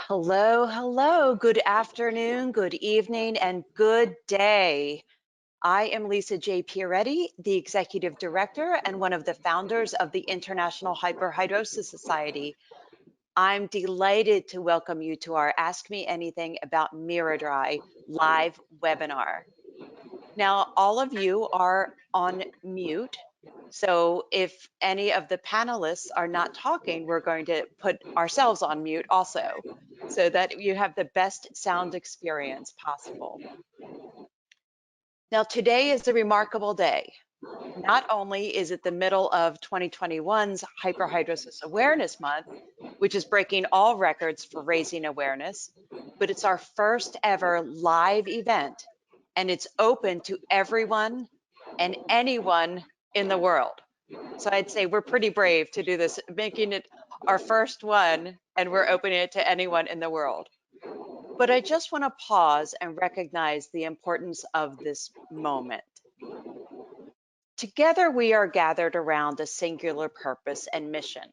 Hello, hello. Good afternoon, good evening, and good day. I am Lisa J. Pieretti, the Executive Director and one of the founders of the International Hyperhidrosis Society. I'm delighted to welcome you to our Ask Me Anything About miraDry live webinar. Now, all of you are on mute. So if any of the panelists are not talking, we're going to put ourselves on mute also, so that you have the best sound experience possible. Now, today is a remarkable day. Not only is it the middle of 2021's Hyperhidrosis Awareness Month, which is breaking all records for raising awareness, but it's our first ever live event, and it's open to everyone and anyone in the world. So I'd say we're pretty brave to do this, making it our first one, and we're opening it to anyone in the world. But I just want to pause and recognize the importance of this moment. Together, we are gathered around a singular purpose and mission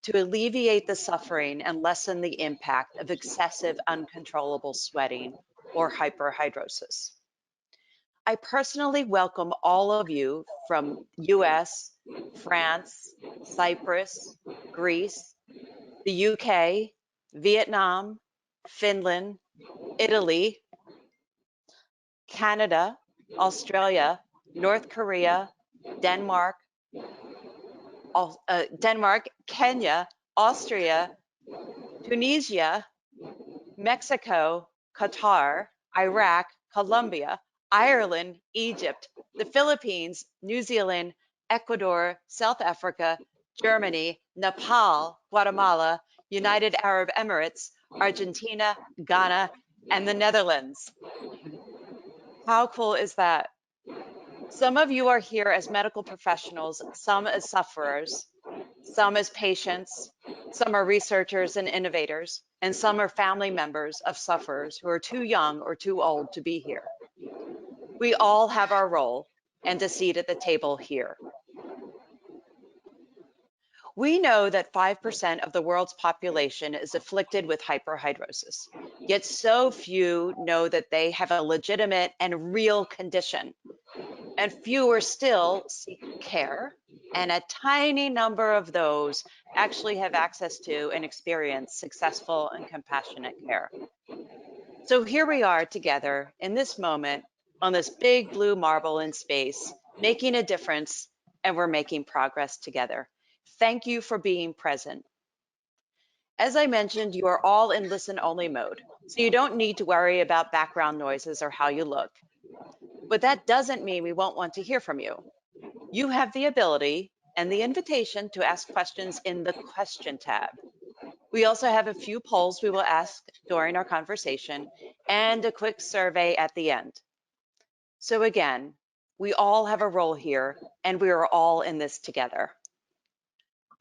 to alleviate the suffering and lessen the impact of excessive uncontrollable sweating or hyperhidrosis. I personally welcome all of you from US, France, Cyprus, Greece, the UK, Vietnam, Finland, Italy, Canada, Australia, North Korea, Denmark, Kenya, Austria, Tunisia, Mexico, Qatar, Iraq, Colombia, Ireland, Egypt, the Philippines, New Zealand, Ecuador, South Africa, Germany, Nepal, Guatemala, United Arab Emirates, Argentina, Ghana, and the Netherlands. How cool is that? Some of you are here as medical professionals, some as sufferers, some as patients, some are researchers and innovators, and some are family members of sufferers who are too young or too old to be here. We all have our role and a seat at the table here. We know that 5% of the world's population is afflicted with hyperhidrosis, yet so few know that they have a legitimate and real condition. And fewer still seek care, and a tiny number of those actually have access to and experience successful and compassionate care. So here we are together in this moment on this big blue marble in space, making a difference, and we're making progress together. Thank you for being present. As I mentioned, you are all in listen-only mode, so you don't need to worry about background noises or how you look. But that doesn't mean we won't want to hear from you. You have the ability and the invitation to ask questions in the question tab. We also have a few polls we will ask during our conversation and a quick survey at the end. So again, we all have a role here and we are all in this together.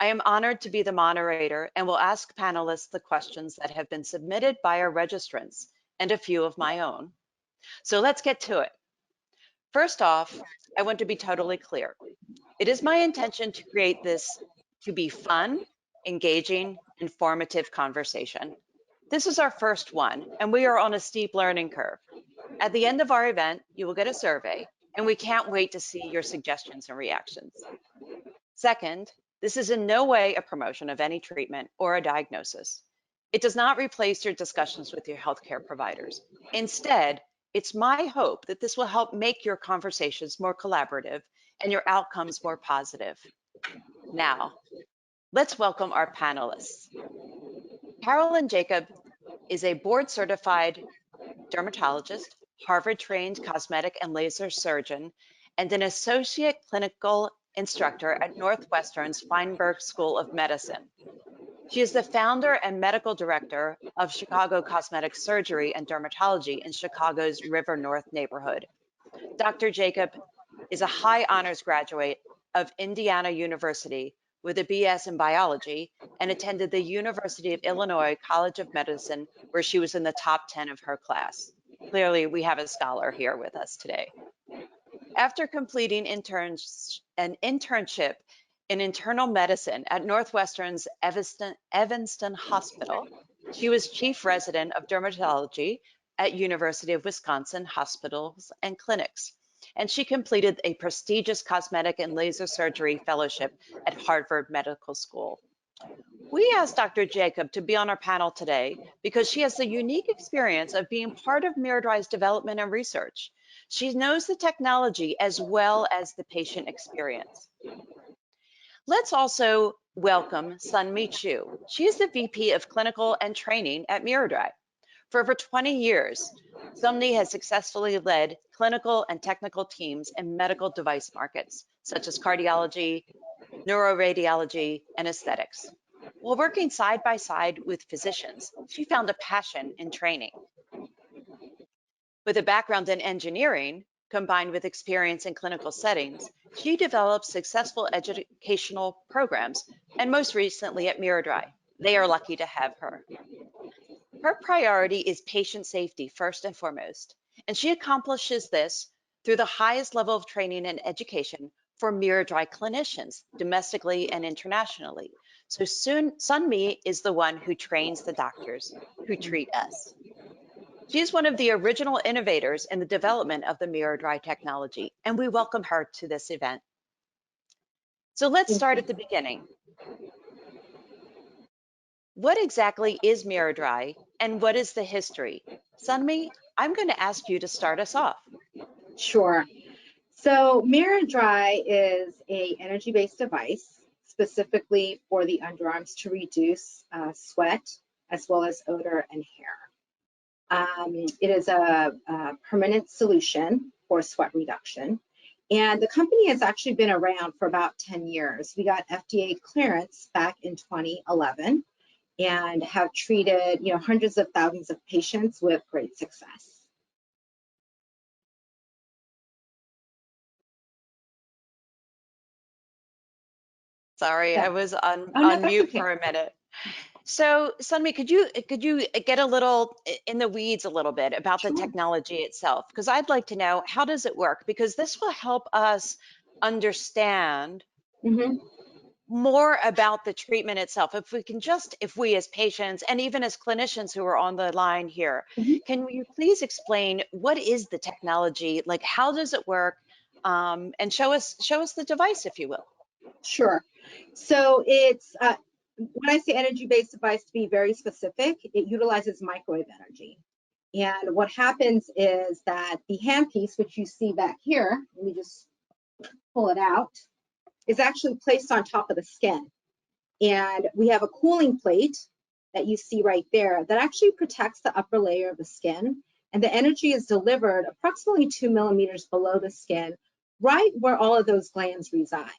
I am honored to be the moderator and will ask panelists the questions that have been submitted by our registrants and a few of my own. So let's get to it. First off, I want to be totally clear. It is my intention to create this to be fun, engaging, informative conversation. This is our first one, and we are on a steep learning curve. At the end of our event, you will get a survey, and we can't wait to see your suggestions and reactions. Second, this is in no way a promotion of any treatment or a diagnosis. It does not replace your discussions with your healthcare providers. Instead, it's my hope that this will help make your conversations more collaborative and your outcomes more positive. Now, let's welcome our panelists. Carolyn Jacob is a board-certified dermatologist, Harvard-trained cosmetic and laser surgeon, and an associate clinical instructor at Northwestern's Feinberg School of Medicine. She is the founder and medical director of Chicago Cosmetic Surgery and Dermatology in Chicago's River North neighborhood. Dr. Jacob is a high honors graduate of Indiana University with a BS in biology and attended the University of Illinois College of Medicine, where she was in the top 10 of her class. Clearly, we have a scholar here with us today. After completing an internship in internal medicine at Northwestern's Evanston Hospital, She was chief resident of dermatology at University of Wisconsin Hospitals and Clinics, and she completed a prestigious cosmetic and laser surgery fellowship at Harvard Medical School. We asked Dr. Jacob to be on our panel today because she has the unique experience of being part of miraDry's development and research. She knows the technology as well as the patient experience. Let's also welcome Sunmi Chu. She is the VP of Clinical and Training at miraDry. For over 20 years, Sunmi has successfully led clinical and technical teams in medical device markets, such as cardiology, neuroradiology, and aesthetics. While working side by side with physicians, she found a passion in training. With a background in engineering, combined with experience in clinical settings, she developed successful educational programs, and most recently at miraDry. They are lucky to have her. Her priority is patient safety first and foremost, and she accomplishes this through the highest level of training and education for miraDry clinicians, domestically and internationally. So soon, Sunmi is the one who trains the doctors who treat us. She is one of the original innovators in the development of the miraDry technology, and we welcome her to this event. So let's start at the beginning. What exactly is miraDry and what is the history? Sunmi, I'm going to ask you to start us off. Sure. So miraDry is an energy-based device specifically for the underarms to reduce sweat as well as odor and hair. It is a permanent solution for sweat reduction. And the company has actually been around for about 10 years. We got FDA clearance back in 2011 and have treated hundreds of thousands of patients with great success. Sorry, I was on mute Okay. for a minute. So, Sunmi, could you get a little in the weeds a little bit about the technology itself? Because I'd like to know, how does it work? Because this will help us understand more about the treatment itself. If we as patients and even as clinicians who are on the line here, can you please explain what is the technology? Like, how does it work? And show us the device, if you will. Sure. So it's when I say energy-based device, to be very specific, it utilizes microwave energy. And what happens is that the handpiece, which you see back here, let me just pull it out, is actually placed on top of the skin. And we have a cooling plate that you see right there that actually protects the upper layer of the skin. And the energy is delivered approximately 2 millimeters below the skin, right where all of those glands reside.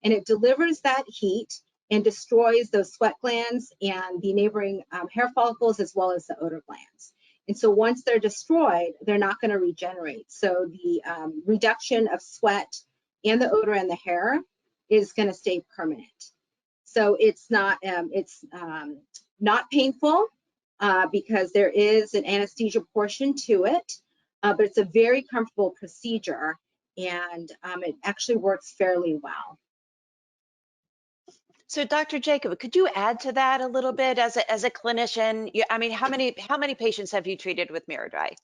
And it delivers that heat and destroys those sweat glands and the neighboring hair follicles as well as the odor glands. And so once they're destroyed, they're not going to regenerate. So the reduction of sweat and the odor and the hair is going to stay permanent. So it's not painful because there is an anesthesia portion to it, but it's a very comfortable procedure, and it actually works fairly well. So, Dr. Jacob, could you add to that a little bit as a clinician? I mean, how many patients have you treated with miraDry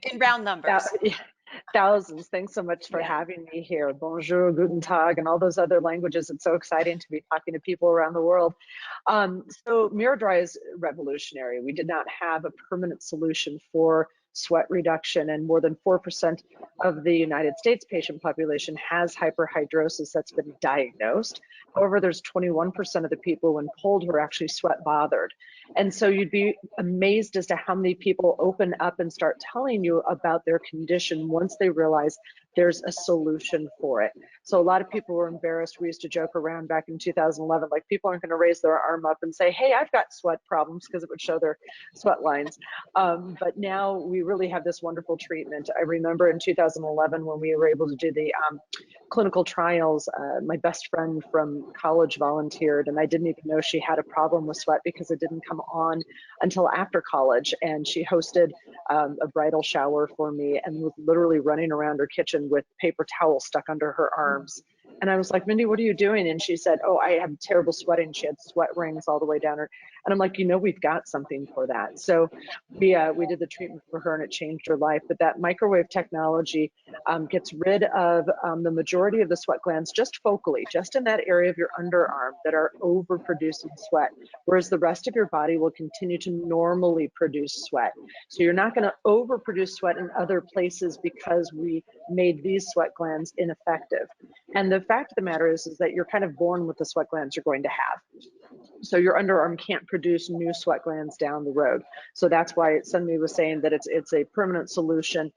in round numbers? Thousands. Thanks so much for having me here. Bonjour, guten tag, and all those other languages. It's so exciting to be talking to people around the world. So miraDry is revolutionary. We did not have a permanent solution for sweat reduction, and more than 4% of the United States patient population has hyperhidrosis that's been diagnosed. However, there's 21% of the people when polled who are actually sweat bothered. And so you'd be amazed as to how many people open up and start telling you about their condition once they realize there's a solution for it. So a lot of people were embarrassed. We used to joke around back in 2011, like people aren't going to raise their arm up and say, hey, I've got sweat problems, because it would show their sweat lines. But now we really have this wonderful treatment. I remember in 2011 when we were able to do the clinical trials, my best friend from college volunteered, and I didn't even know she had a problem with sweat because it didn't come on until after college. And she hosted a bridal shower for me and was literally running around her kitchen with paper towels stuck under her arms. And I was like, Mindy, what are you doing? And she said, oh, I have terrible sweating. She had sweat rings all the way down her. And I'm like, you know, we've got something for that. So we did the treatment for her and it changed her life. But that microwave technology gets rid of the majority of the sweat glands just focally, just in that area of your underarm that are overproducing sweat, whereas the rest of your body will continue to normally produce sweat. So you're not going to overproduce sweat in other places because we made these sweat glands ineffective. And the fact of the matter is that you're kind of born with the sweat glands you're going to have. So your underarm can't produce new sweat glands down the road. So that's why Sunmi was saying that it's a permanent solution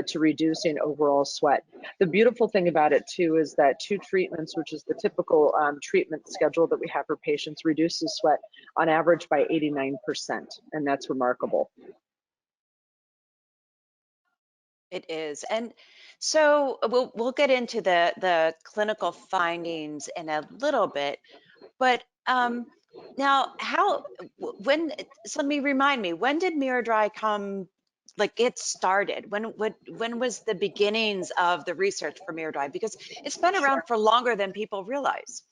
to reducing overall sweat. The beautiful thing about it too is that 2 treatments, which is the typical treatment schedule that we have for patients, reduces sweat on average by 89%, and that's remarkable. It is. And so we'll get into the clinical findings in a little bit, but now so let me remind me, when did miraDry come, like, get started? When was the beginnings of the research for miraDry? Because it's been around for longer than people realize.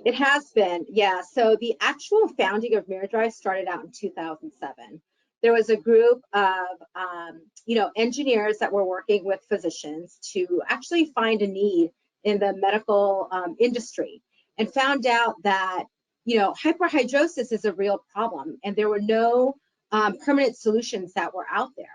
It has been, yeah. So the actual founding of miraDry started out in 2007. There was a group of, engineers that were working with physicians to actually find a need in the medical industry, and found out that, hyperhidrosis is a real problem, and there were no permanent solutions that were out there.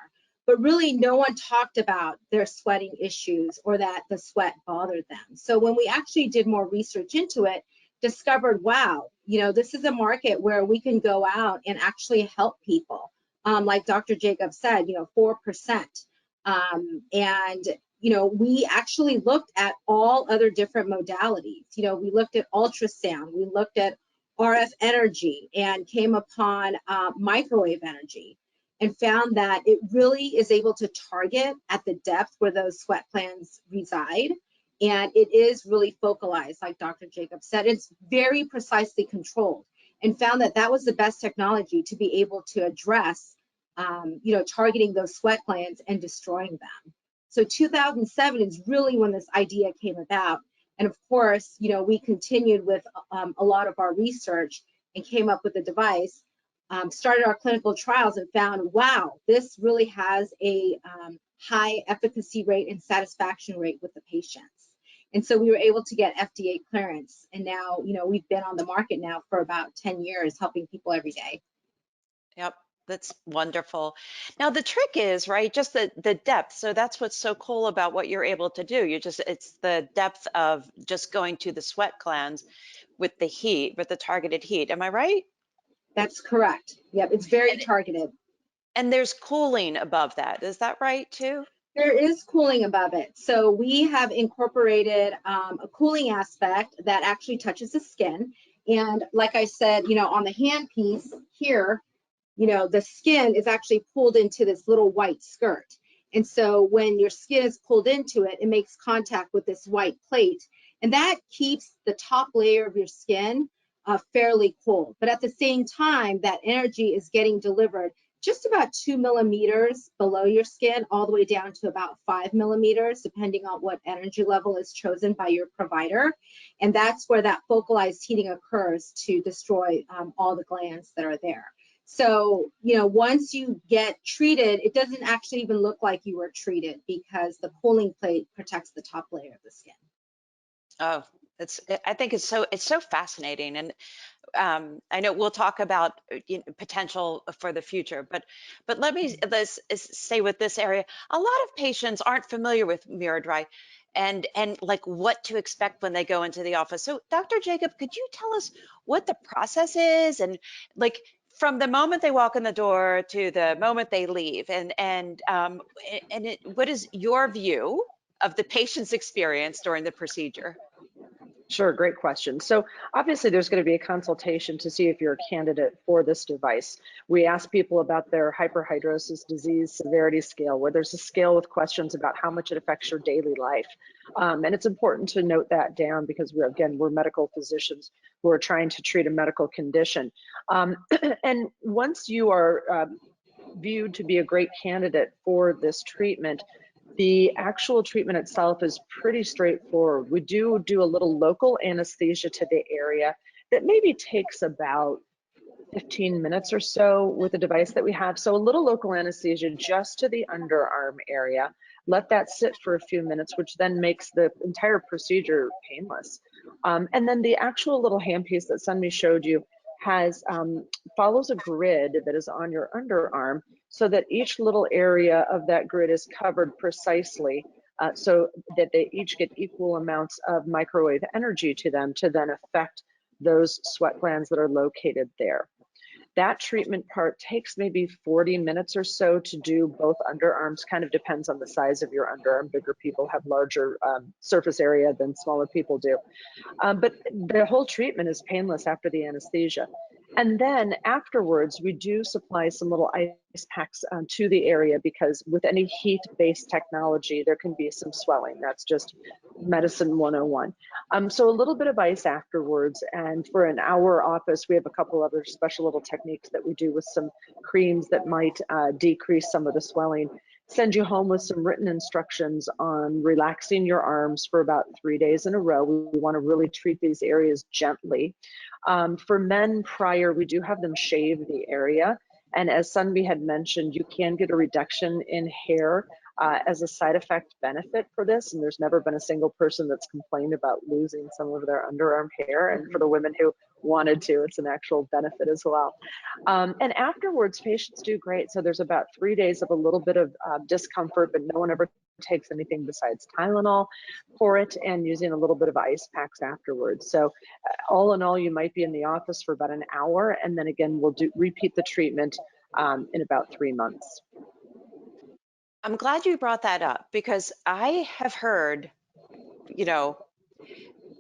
But really, no one talked about their sweating issues or that the sweat bothered them. So when we actually did more research into it, discovered, wow, this is a market where we can go out and actually help people. Like Dr. Jacob said, 4%. And, we actually looked at all other different modalities. We looked at ultrasound, we looked at RF energy, and came upon microwave energy, and found that it really is able to target at the depth where those sweat glands reside. And it is really focalized, like Dr. Jacob said. It's very precisely controlled, and found that that was the best technology to be able to address, targeting those sweat glands and destroying them. So 2007 is really when this idea came about. And of course, we continued with a lot of our research and came up with a device, started our clinical trials, and found, wow, this really has a high efficacy rate and satisfaction rate with the patients. And so we were able to get FDA clearance. And now, we've been on the market now for about 10 years, helping people every day. Yep, that's wonderful. Now the trick is, right, just the depth. So that's what's so cool about what you're able to do. It's the depth of just going to the sweat glands with the heat, with the targeted heat. Am I right? That's correct. Yep, it's very targeted. And there's cooling above that. Is that right too? There is cooling above it. So we have incorporated a cooling aspect that actually touches the skin. And like I said, on the handpiece here, the skin is actually pulled into this little white skirt. And so when your skin is pulled into it, it makes contact with this white plate. And that keeps the top layer of your skin fairly cold. But at the same time, that energy is getting delivered just about 2 millimeters below your skin, all the way down to about 5 millimeters, depending on what energy level is chosen by your provider. And that's where that focalized heating occurs to destroy all the glands that are there. So, once you get treated, it doesn't actually even look like you were treated, because the cooling plate protects the top layer of the skin. Oh, I think it's so fascinating. And I know we'll talk about potential for the future, but let's stay with this area. A lot of patients aren't familiar with miraDry and like what to expect when they go into the office. So Dr. Jacob, could you tell us what the process is, and like from the moment they walk in the door to the moment they leave, and what is your view of the patient's experience during the procedure? Sure, great question. So obviously there's going to be a consultation to see if you're a candidate for this device. We ask people about their hyperhidrosis disease severity scale, where there's a scale with questions about how much it affects your daily life. And it's important to note that down, because we're medical physicians who are trying to treat a medical condition. And once you are viewed to be a great candidate for this treatment, the actual treatment itself is pretty straightforward. We do a little local anesthesia to the area that maybe takes about 15 minutes or so with the device that we have. So a little local anesthesia just to the underarm area. Let that sit for a few minutes, which then makes the entire procedure painless. And then the actual little handpiece that Sunmi showed you has follows a grid that is on your underarm so that each little area of that grid is covered precisely so that they each get equal amounts of microwave energy to them to then affect those sweat glands that are located there. That treatment part takes maybe 40 minutes or so to do both underarms, kind of depends on the size of your underarm. Bigger people have larger surface area than smaller people do. But the whole treatment is painless after the anesthesia. And then afterwards, we do supply some little ice packs to the area because with any heat-based technology, there can be some swelling. That's just medicine 101. So a little bit of ice afterwards, and for an hour office, we have a couple other special little techniques that we do with some creams that might decrease some of the swelling. Send you home with some written instructions on relaxing your arms for about 3 days in a row. We want to really treat these areas gently. For men prior, we do have them shave the area. And as Sunmi had mentioned, you can get a reduction in hair as a side effect benefit for this. And there's never been a single person that's complained about losing some of their underarm hair. And for the women who wanted to, it's an actual benefit as well. And afterwards, patients do great. So there's about 3 days of a little bit of discomfort, but no one ever takes anything besides Tylenol for it, and using a little bit of ice packs afterwards. So all in all, you might be in the office for about an hour, and then again, we'll repeat the treatment in about 3 months. I'm glad you brought that up because I have heard,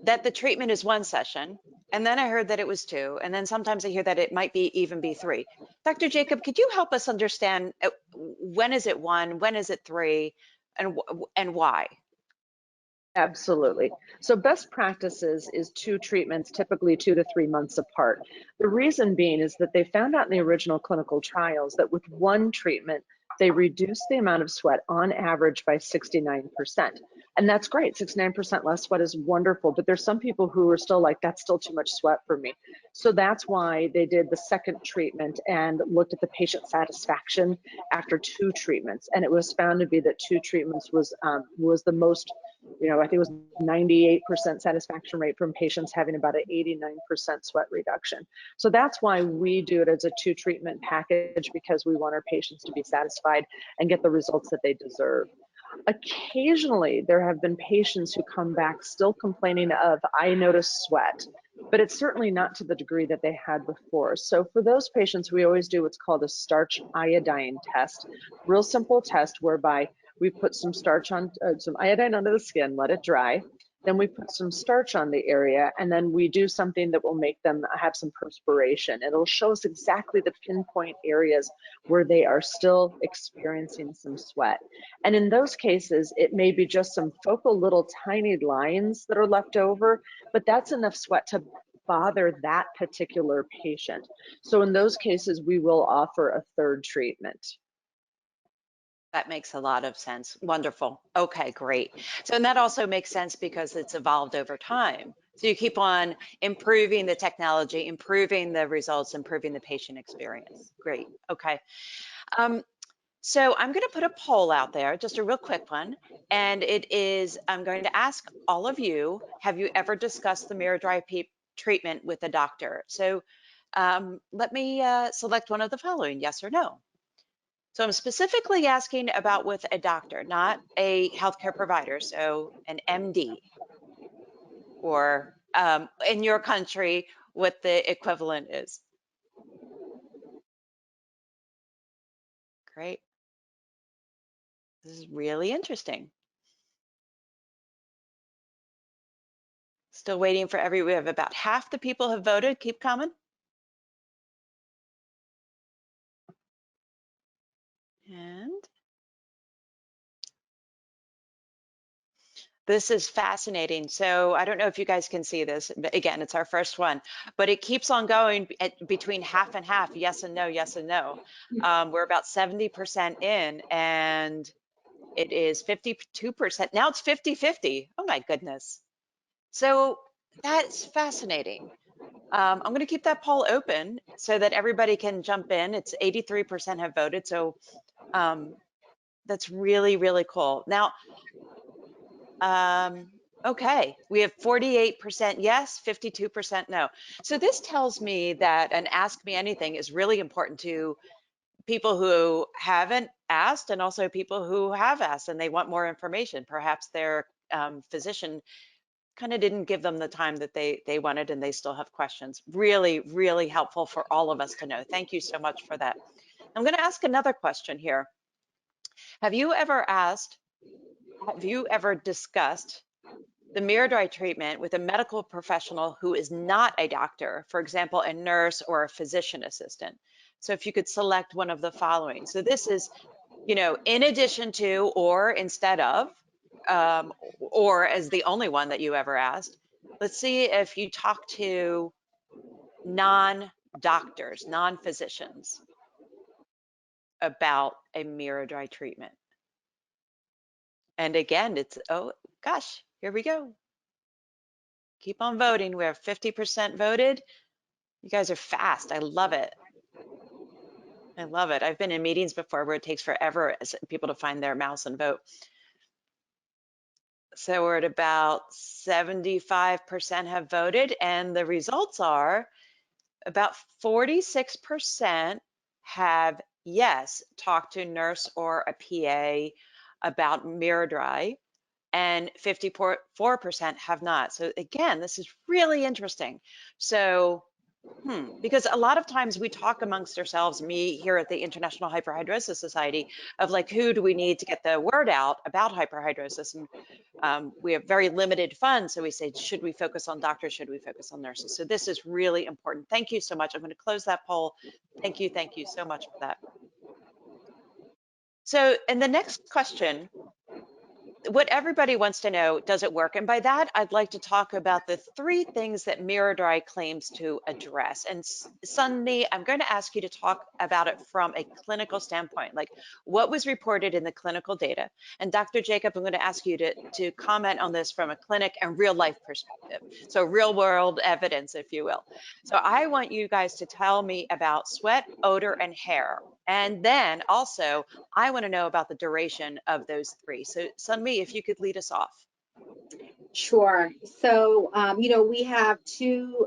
that the treatment is 1 session, and then I heard that it was 2, and then sometimes I hear that it might even be 3. Dr. Jacob, could you help us understand when is it 1, when is it 3, and why? Absolutely. So best practices is 2 treatments, typically 2 to 3 months apart. The reason being is that they found out in the original clinical trials that with 1 treatment, they reduced the amount of sweat on average by 69%. And that's great. 69% less sweat is wonderful, but there's some people who are still like, that's still too much sweat for me. So that's why they did the 2nd treatment and looked at the patient satisfaction after 2 treatments. And it was found to be that 2 treatments was the most, I think it was 98% satisfaction rate from patients having about an 89% sweat reduction. So that's why we do it as a 2 treatment package, because we want our patients to be satisfied and get the results that they deserve. Occasionally, there have been patients who come back still complaining of, I notice sweat, but it's certainly not to the degree that they had before. So for those patients, we always do what's called a starch iodine test, real simple test whereby we put some starch on, some iodine under the skin, let it dry. Then we put some starch on the area, and then we do something that will make them have some perspiration. It'll show us exactly the pinpoint areas where they are still experiencing some sweat. And in those cases, it may be just some focal little tiny lines that are left over, but that's enough sweat to bother that particular patient. So in those cases, we will offer a 3rd treatment. That makes a lot of sense. Wonderful. Okay, great. So, and that also makes sense because it's evolved over time. So you keep on improving the technology, improving the results, improving the patient experience. Great. Okay. So I'm going to put a poll out there, just a real quick one. And it is, I'm going to ask all of you, have you ever discussed the miraDry treatment with a doctor? So let me select one of the following, yes or no. So I'm specifically asking about with a doctor, not a healthcare provider, so an MD, or in your country, what the equivalent is. Great. This is really interesting. Still waiting for we have about half the people have voted. Keep coming. And this is fascinating. So I don't know if you guys can see this, but again, it's our first one, but it keeps on going between half and half, yes and no, yes and no. We're about 70% in, and it is 52%. Now it's 50-50. Oh my goodness. So that's fascinating. I'm going to keep that poll open so that everybody can jump in. It's 83% have voted, so that's really, really cool. Now, okay, we have 48% yes, 52% no. So this tells me that an Ask Me Anything is really important to people who haven't asked and also people who have asked and they want more information. Perhaps their physician kind of didn't give them the time that they wanted and they still have questions. Really, really helpful for all of us to know. Thank you so much for that. I'm going to ask another question here. Have you ever discussed the miraDry treatment with a medical professional who is not a doctor, for example, a nurse or a physician assistant? So if you could select one of the following. So this is, you know, in addition to or instead of, or as the only one that you ever asked. Let's see if you talk to non-doctors, non-physicians about a miraDry treatment. And again, it's, oh gosh, here we go. Keep on voting. We have 50% voted. You guys are fast. I love it. I love it. I've been in meetings before where it takes forever as people to find their mouse and vote. So we're at about 75% have voted, and the results are about 46% have yes, talked to a nurse or a PA about miraDry, and 54% have not. So again, this is really interesting. So because a lot of times we talk amongst ourselves, me here at the International Hyperhidrosis Society, of like, who do we need to get the word out about hyperhidrosis? And we have very limited funds. So we say, should we focus on doctors? Should we focus on nurses? So this is really important. Thank you so much. I'm going to close that poll. Thank you so much for that. So, and the next question, what everybody wants to know, does it work? And by that, I'd like to talk about the 3 things that miraDry claims to address. And Sunny, I'm going to ask you to talk about it from a clinical standpoint, like what was reported in the clinical data. And Dr. Jacob, I'm going to ask you to comment on this from a clinic and real life perspective. So real world evidence, if you will. So I want you guys to tell me about sweat, odor, and hair. And then also, I want to know about the duration of those 3. So Sunmi, if you could lead us off. Sure. So, you know, we have 2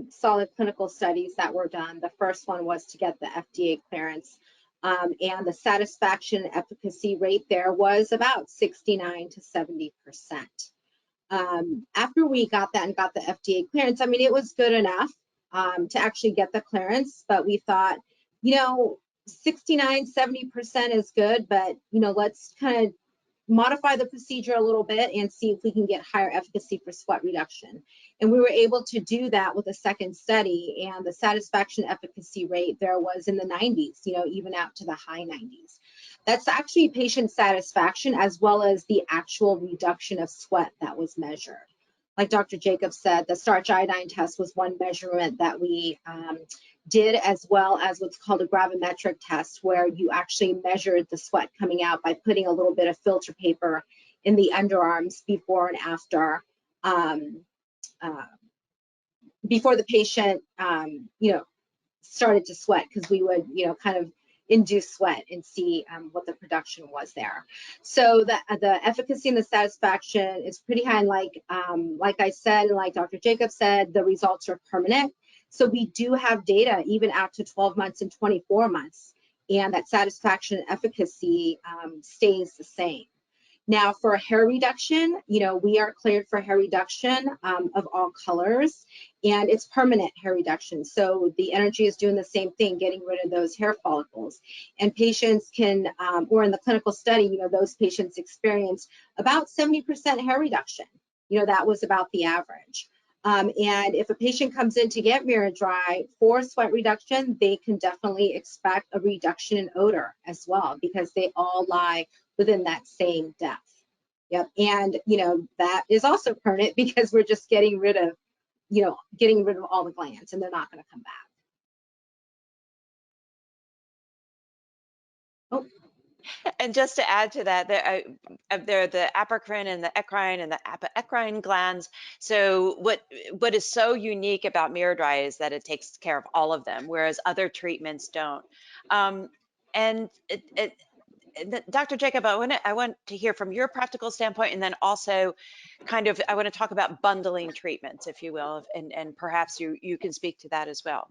solid clinical studies that were done. The first one was to get the FDA clearance, and the satisfaction efficacy rate there was about 69 to 70%. After we got that and got the FDA clearance, I mean, it was good enough to actually get the clearance, but we thought, you know, 69, 70% is good, but, you know, let's kind of modify the procedure a little bit and see if we can get higher efficacy for sweat reduction. And we were able to do that with a second study, and the satisfaction efficacy rate there was in the 90s, you know, even out to the high 90s. That's actually patient satisfaction as well as the actual reduction of sweat that was measured. Like Dr. Jacob said, the starch iodine test was one measurement that we did, as well as what's called a gravimetric test, where you actually measured the sweat coming out by putting a little bit of filter paper in the underarms before and after, before the patient, you know, started to sweat, because we would, you know, kind of induce sweat and see what the production was there. So the efficacy and the satisfaction is pretty high. And like I said, and like Dr. Jacob said, the results are permanent. So we do have data even out to 12 months and 24 months, and that satisfaction and efficacy stays the same. Now for hair reduction, you know, we are cleared for hair reduction of all colors, and it's permanent hair reduction. So the energy is doing the same thing, getting rid of those hair follicles. And patients can, or in the clinical study, you know, those patients experienced about 70% hair reduction. You know, that was about the average. And if a patient comes in to get miraDry for sweat reduction, they can definitely expect a reduction in odor as well, because they all lie within that same depth. Yep. And, you know, that is also permanent, because we're just getting rid of, you know, getting rid of all the glands, and they're not going to come back. Oh. And just to add to that, there are the apocrine and the eccrine and the apoeccrine glands. So what is so unique about miraDry is that it takes care of all of them, whereas other treatments don't. Um, and Dr. Jacob, I want to hear from your practical standpoint, and then also kind of I want to talk about bundling treatments, if you will, and perhaps you can speak to that as well.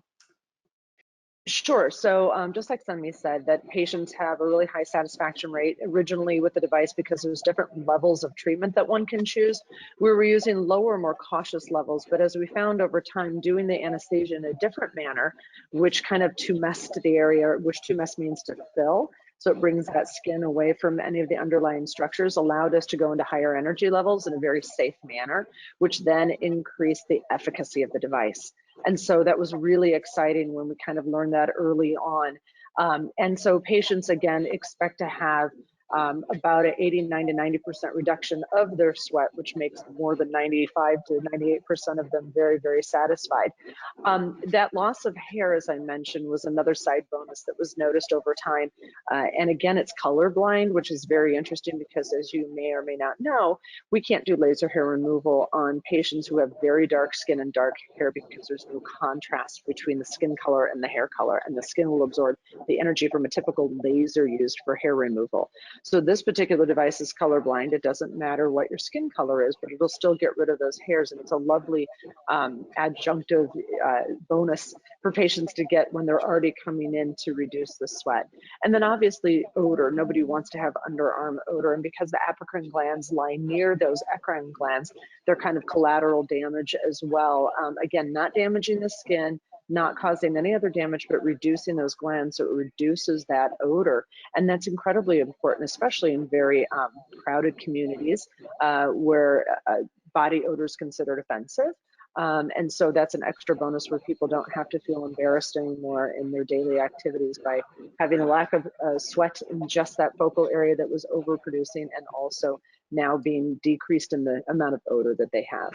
Sure. So just like Sunmi said, that patients have a really high satisfaction rate originally with the device because there's different levels of treatment that one can choose. We were using lower, more cautious levels, but as we found over time, doing the anesthesia in a different manner, which kind of tumesced the area, which tumesced means to fill. So it brings that skin away from any of the underlying structures, allowed us to go into higher energy levels in a very safe manner, which then increased the efficacy of the device. And so that was really exciting when we kind of learned that early on. And so patients, again, expect to have about an 89 to 90% reduction of their sweat, which makes more than 95 to 98% of them very, very satisfied. That loss of hair, as I mentioned, was another side bonus that was noticed over time. And again, it's colorblind, which is very interesting because, as you may or may not know, we can't do laser hair removal on patients who have very dark skin and dark hair because there's no contrast between the skin color and the hair color, and the skin will absorb the energy from a typical laser used for hair removal. So this particular device is colorblind. It doesn't matter what your skin color is, but it'll still get rid of those hairs, and it's a lovely adjunctive bonus for patients to get when they're already coming in to reduce the sweat. And then obviously odor. Nobody wants to have underarm odor, and because the apocrine glands lie near those eccrine glands, they're kind of collateral damage as well. Again, not damaging the skin, not causing any other damage, but reducing those glands, so it reduces that odor. And that's incredibly important, especially in very crowded communities where body odor is considered offensive. And so that's an extra bonus where people don't have to feel embarrassed anymore in their daily activities by having a lack of sweat in just that focal area that was overproducing, and also now being decreased in the amount of odor that they have.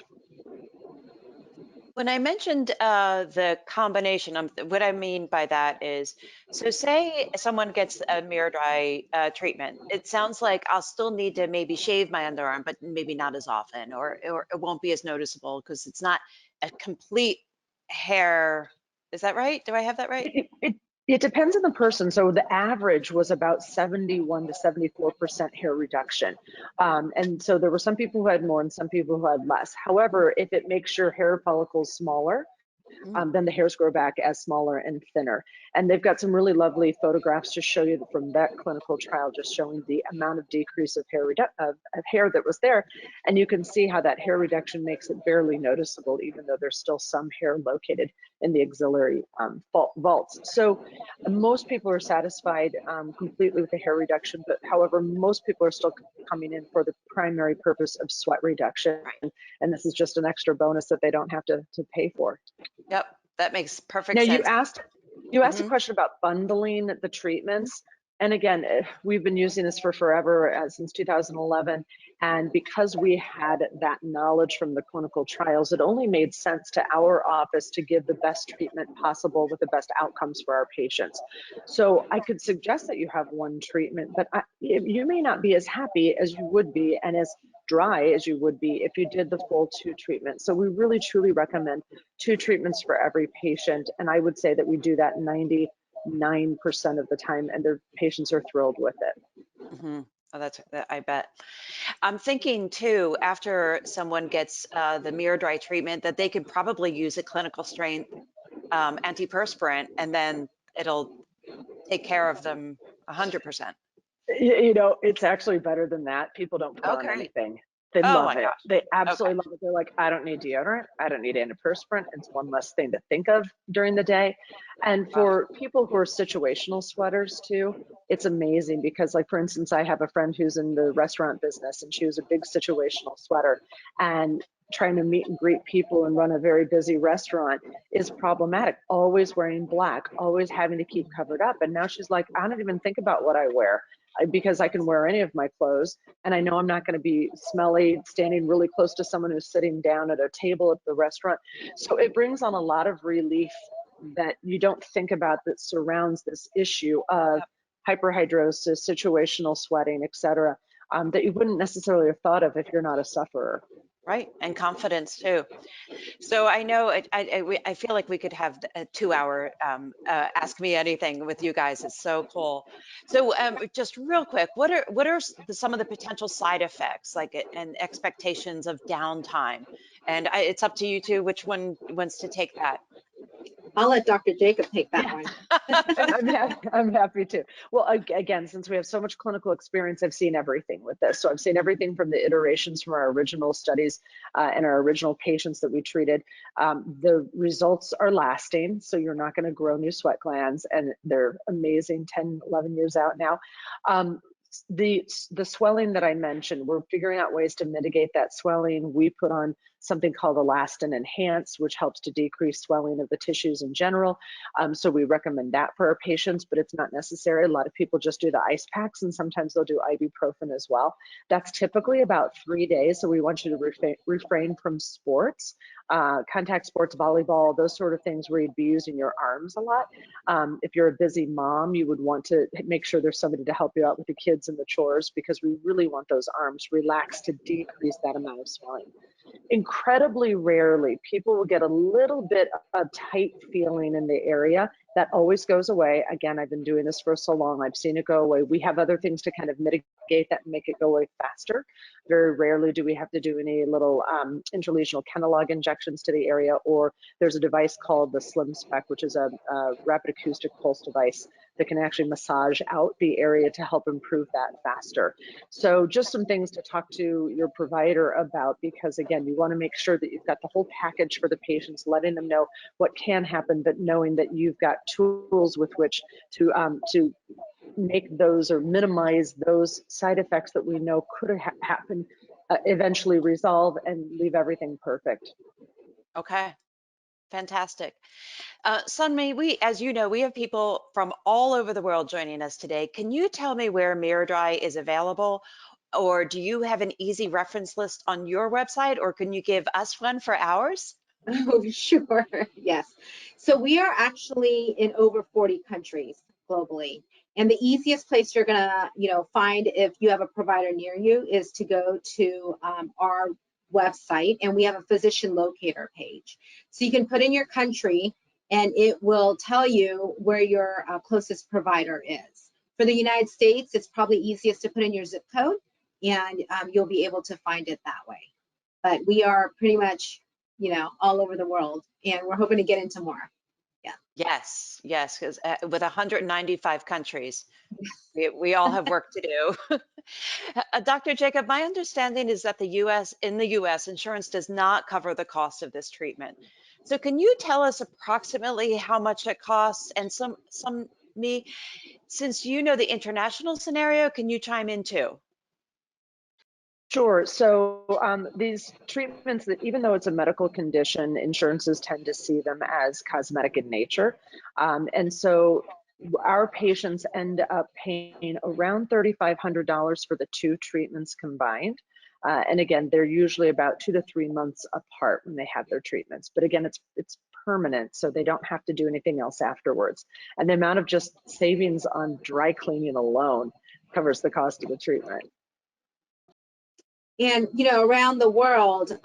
When I mentioned the combination, what I mean by that is, so say someone gets a miraDry treatment, it sounds like I'll still need to maybe shave my underarm, but maybe not as often, or it won't be as noticeable because it's not a complete hair. Is that right? Do I have that right? It depends on the person. So the average was about 71 to 74% hair reduction. And so there were some people who had more and some people who had less. However, if it makes your hair follicles smaller, then the hairs grow back as smaller and thinner. And they've got some really lovely photographs to show you from that clinical trial, just showing the amount of decrease of hair that was there. And you can see how that hair reduction makes it barely noticeable, even though there's still some hair located in the axillary vaults. So most people are satisfied completely with the hair reduction, but however, most people are still coming in for the primary purpose of sweat reduction. And this is just an extra bonus that they don't have to pay for. Yep, that makes perfect sense. Now you asked a question about bundling the treatments. And again, we've been using this for forever, since 2011. And because we had that knowledge from the clinical trials, it only made sense to our office to give the best treatment possible with the best outcomes for our patients. So I could suggest that you have one treatment, but you may not be as happy as you would be and as dry as you would be if you did the full 2 treatments. So we really truly recommend 2 treatments for every patient. And I would say that we do that 99% of the time, and their patients are thrilled with it. Oh, I bet. I'm thinking too, after someone gets the miraDry treatment, that they could probably use a clinical strength antiperspirant, and then it'll take care of them 100%. You know, it's actually better than that. People don't put on anything. They love it. They absolutely love it. They're like, I don't need deodorant. I don't need antiperspirant. It's one less thing to think of during the day. And for people who are situational sweaters too, it's amazing because, like, for instance, I have a friend who's in the restaurant business, and she was a big situational sweater, and trying to meet and greet people and run a very busy restaurant is problematic. Always wearing black, always having to keep covered up. And now she's like, I don't even think about what I wear, because I can wear any of my clothes, and I know I'm not going to be smelly standing really close to someone who's sitting down at a table at the restaurant. So it brings on a lot of relief that you don't think about, that surrounds this issue of hyperhidrosis, situational sweating, etc., that you wouldn't necessarily have thought of if you're not a sufferer. Right, and confidence too. So I know I feel like we could have a 2-hour Ask Me Anything with you guys. It's so cool. So just real quick, what are some of the potential side effects, like and expectations of downtime? And it's up to you two. Which one wants to take that? I'll let Dr. Jacob take that Yeah. one. I'm happy to. Well, again, since we have so much clinical experience, I've seen everything with this. So I've seen everything from the iterations from our original studies and our original patients that we treated. The results are lasting, so you're not going to grow new sweat glands, and they're amazing 10, 11 years out now. The swelling that I mentioned, we're figuring out ways to mitigate that swelling. We put on something called Elastin Enhance, which helps to decrease swelling of the tissues in general. So we recommend that for our patients, but it's not necessary. A lot of people just do the ice packs, and sometimes they'll do ibuprofen as well. That's typically about 3 days. So we want you to refrain from sports, contact sports, volleyball, those sort of things where you'd be using your arms a lot. If you're a busy mom, you would want to make sure there's somebody to help you out with the kids and the chores, because we really want those arms relaxed to decrease that amount of swelling. Incredibly rarely, people will get a little bit of tight feeling in the area. That always goes away. Again, I've been doing this for so long, I've seen it go away. We have other things to kind of mitigate that and make it go away faster. Very rarely do we have to do any little intralesional Kenalog injections to the area, or there's a device called the Slim Spec, which is a rapid acoustic pulse device that can actually massage out the area to help improve that faster. So just some things to talk to your provider about, because again, you want to make sure that you've got the whole package for the patients, letting them know what can happen, but knowing that you've got tools with which to make those or minimize those side effects that we know could happen, eventually resolve and leave everything perfect. Okay, fantastic. Sunmi, as you know, we have people from all over the world joining us today. Can you tell me where miraDry is available? Or do you have an easy reference list on your website, or can you give us one for ours? Oh, sure. Yes. So we are actually in over 40 countries globally. And the easiest place you're gonna, find if you have a provider near you is to go to our website, and we have a physician locator page. So you can put in your country, and it will tell you where your closest provider is. For the United States, it's probably easiest to put in your zip code, and you'll be able to find it that way. But we are pretty much all over the world, and we're hoping to get into more. Yeah. Yes, because with 195 countries, we all have work to do. Dr. Jacob, my understanding is that in the US, insurance does not cover the cost of this treatment. So can you tell us approximately how much it costs? And since you know the international scenario, can you chime in too? Sure. So these treatments, that even though it's a medical condition, insurances tend to see them as cosmetic in nature. And so our patients end up paying around $3,500 for the 2 treatments combined. And again, they're usually about 2 to 3 months apart when they have their treatments. But again, it's permanent, so they don't have to do anything else afterwards. And the amount of just savings on dry cleaning alone covers the cost of the treatment. And around the world,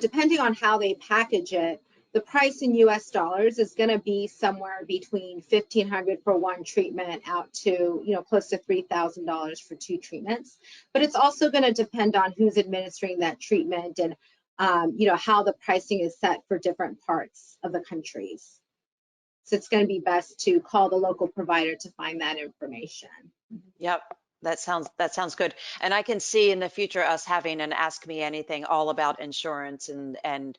depending on how they package it, the price in US dollars is going to be somewhere between $1,500 for 1 treatment out to close to $3,000 for 2 treatments. But it's also going to depend on who's administering that treatment, and how the pricing is set for different parts of the countries. So it's going to be best to call the local provider to find that information. Yep. That sounds good. And I can see in the future us having an Ask Me Anything all about insurance. And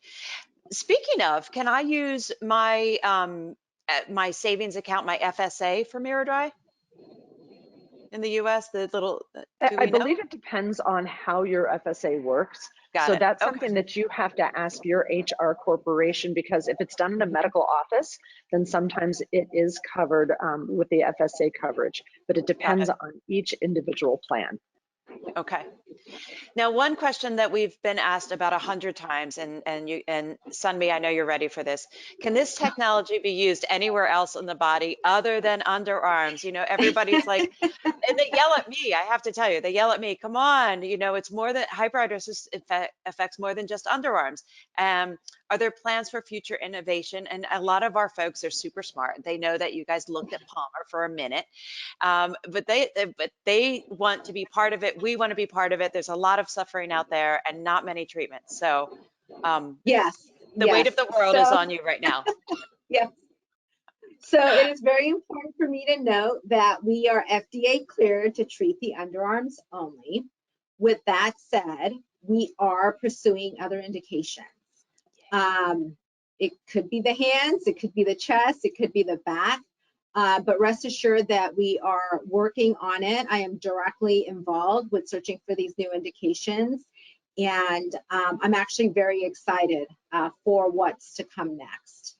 speaking of, can I use my my savings account, my FSA, for miraDry in the US? The little I believe it depends on how your FSA works. Got so it. that's Okay. something that you have to ask your HR corporation, because if it's done in a medical office, then sometimes it is covered with the FSA coverage, but it depends on each individual plan. Okay. Now, one question that we've been asked about 100 times, and Sunmi, I know you're ready for this. Can this technology be used anywhere else in the body other than underarms? You know, everybody's like, and they yell at me. I have to tell you, they yell at me. Come on, you know, it's more than hyperhidrosis affects more than just underarms. Are there plans for future innovation? And a lot of our folks are super smart. They know that you guys looked at Palmer for a minute. But they want to be part of it. We want to be part of it. There's a lot of suffering out there and not many treatments. So Yes, the weight yes. of the world is on you right now. Yes. So it is very important for me to note that we are FDA cleared to treat the underarms only. With that said, we are pursuing other indications. It could be the hands, it could be the chest, it could be the back. But rest assured that we are working on it. I am directly involved with searching for these new indications. And I'm actually very excited for what's to come next.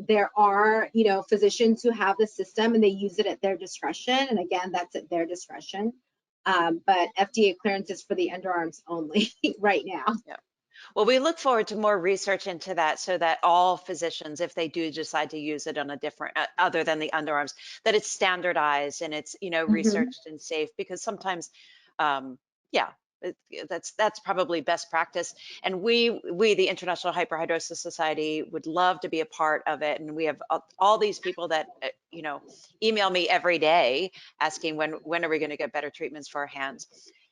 There are, you know, physicians who have the system and they use it at their discretion. And again, that's at their discretion. But FDA clearance is for the underarms only right now. Yeah. Well, we look forward to more research into that so that all physicians, if they do decide to use it on a different, other than the underarms, that it's standardized and it's, you know, researched and safe, because sometimes, yeah, that's probably best practice. And we, the International Hyperhidrosis Society, would love to be a part of it. And we have all these people that, you know, email me every day asking when are we going to get better treatments for our hands.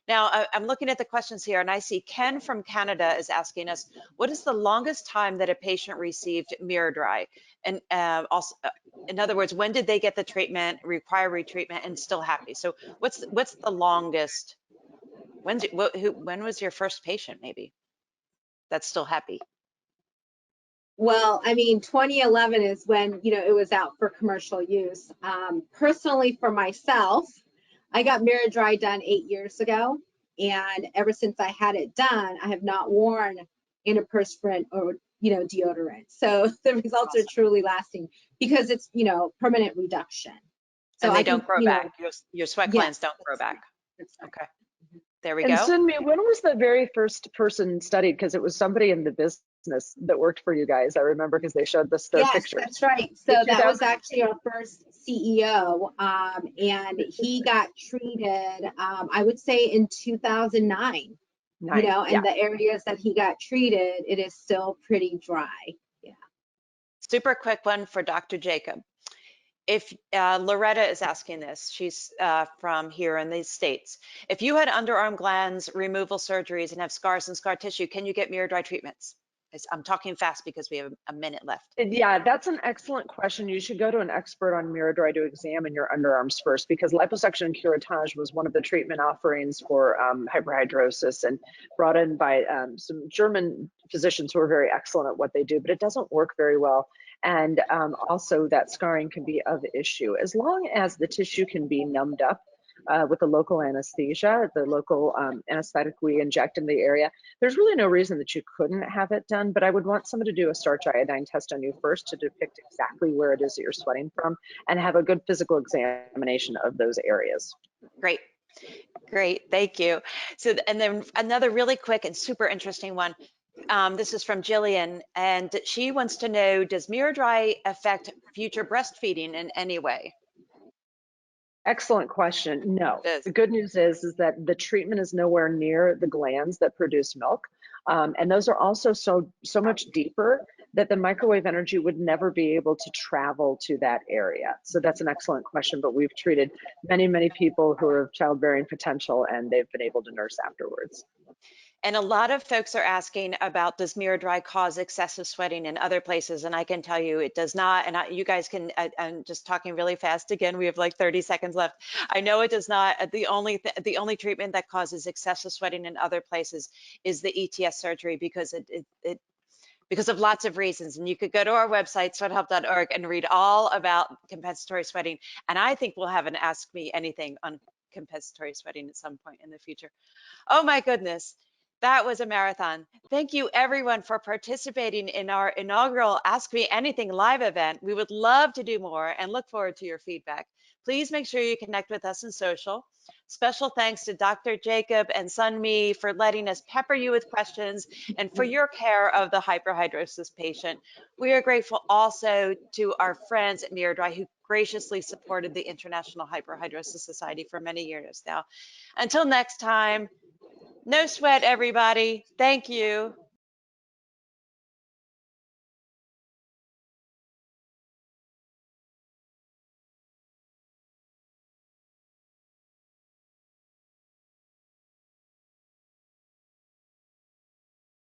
Now, I'm looking at the questions here, and I see Ken from Canada is asking us, what is the longest time that a patient received miraDry? And also, in other words, when did they get the treatment, require retreatment, and still happy? So what's the longest? When was your first patient, maybe, that's still happy? Well, I mean, 2011 is when, you know, it was out for commercial use. Personally, for myself, I got miraDry done 8 years ago, and ever since I had it done, I have not worn antiperspirant or, you know, deodorant. So the results are truly lasting because it's, you know, permanent reduction. So and they don't grow back. Your sweat glands don't grow back. Okay. There we go. And Sunmi, when was the very first person studied? Because it was somebody in the business that worked for you guys. I remember because they showed us their pictures. Yes, that's right. So that was actually our first CEO, and he got treated, I would say in 2009. You know, and the areas that he got treated, it is still pretty dry. Yeah. Super quick one for Dr. Jacob. If Loretta is asking this, she's from here in the States. If you had underarm glands removal surgeries and have scars and scar tissue, can you get miraDry treatments? I'm talking fast because we have a minute left. Yeah, that's an excellent question. You should go to an expert on miraDry to examine your underarms first, because liposuction and curettage was one of the treatment offerings for hyperhidrosis and brought in by some German physicians who are very excellent at what they do, but it doesn't work very well. And also that scarring can be of issue. As long as the tissue can be numbed up with the local anesthesia, the local anesthetic we inject in the area, there's really no reason that you couldn't have it done. But I would want someone to do a starch iodine test on you first to depict exactly where it is that you're sweating from and have a good physical examination of those areas. Great. Great, thank you. So, and then another really quick and super interesting one. This is from Jillian, and she wants to know, does miraDry affect future breastfeeding in any way? Excellent question. No. The good news is that the treatment is nowhere near the glands that produce milk. And those are also so much deeper that the microwave energy would never be able to travel to that area. So that's an excellent question, but we've treated many, many people who are of childbearing potential and they've been able to nurse afterwards. And a lot of folks are asking about, does miraDry cause excessive sweating in other places? And I can tell you it does not. And you guys can, I'm just talking really fast again, we have like 30 seconds left. I know it does not. The only treatment that causes excessive sweating in other places is the ETS surgery, because because of lots of reasons. And you could go to our website, sweathelp.org, and read all about compensatory sweating. And I think we'll have an Ask Me Anything on compensatory sweating at some point in the future. Oh my goodness. That was a marathon. Thank you everyone for participating in our inaugural Ask Me Anything live event. We would love to do more and look forward to your feedback. Please make sure you connect with us in social. Special thanks to Dr. Jacob and Sunmi for letting us pepper you with questions and for your care of the hyperhidrosis patient. We are grateful also to our friends at miraDry who graciously supported the International Hyperhidrosis Society for many years now. Until next time, no sweat, everybody. Thank you.